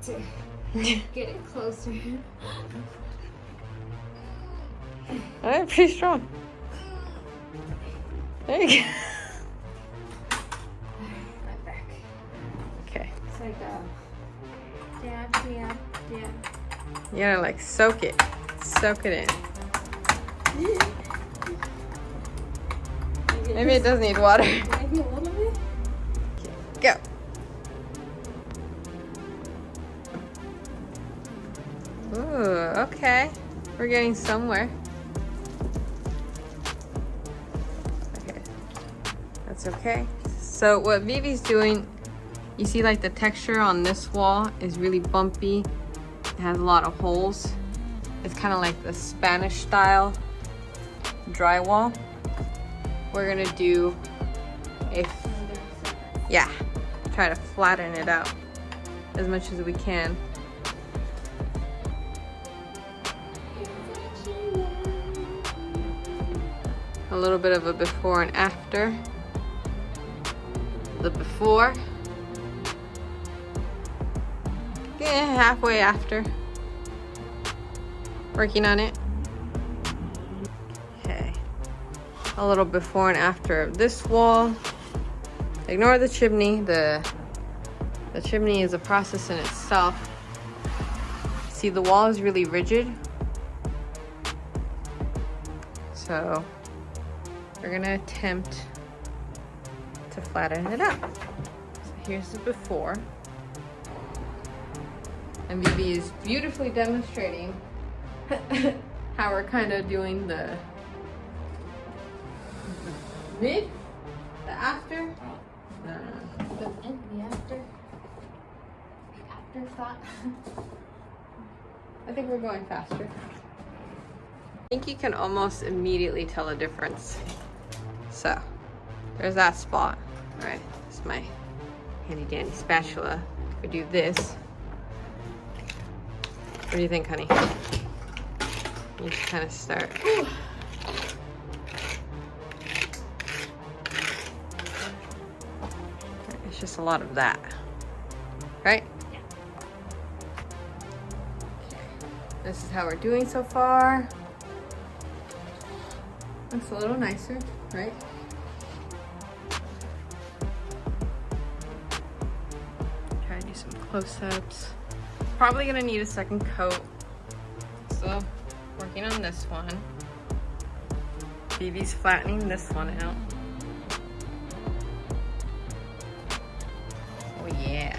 to get it closer. Alright, pretty strong. There you go. My back. Okay. It's like dab, dab, dab. You gotta like soak it. Soak it in. Maybe it does need water. Maybe a little bit. Go. Ooh, okay. We're getting somewhere. Okay. That's okay. So what Vivi's doing, you see like the texture on this wall is really bumpy. It has a lot of holes. It's kind of like the Spanish style drywall. We're gonna do try to flatten it out as much as we can. A little bit of a before and after. The before. Yeah, halfway after. Working on it. Okay. A little before and after of this wall. Ignore the chimney. The chimney is a process in itself. See, the wall is really rigid. So we're gonna attempt to flatten it out. So here's the before. And Vivi is beautifully demonstrating how we're kind of doing the mid, the after. The after. Afterthought. I think we're going faster. I think you can almost immediately tell a difference. So, there's that spot. All right, this is my handy dandy spatula. If we do this, what do you think, honey? You just kind of start. It's just a lot of that, right? Yeah. Okay. This is how we're doing so far. Looks a little nicer, right? Try to do some close-ups. Probably gonna need a second coat. So, working on this one. Vivi's flattening this one out. Oh yeah.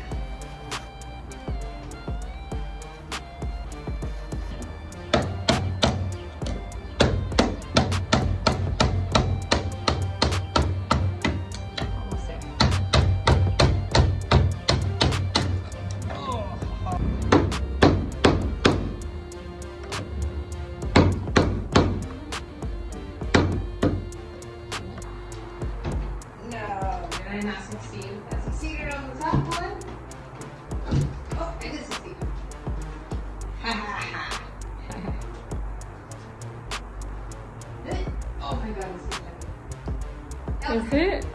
Almost there. No, did I not succeed? I succeeded on the top one. Oh, I did succeed. Ha ha ha. Oh my god, this is heavy. Is it?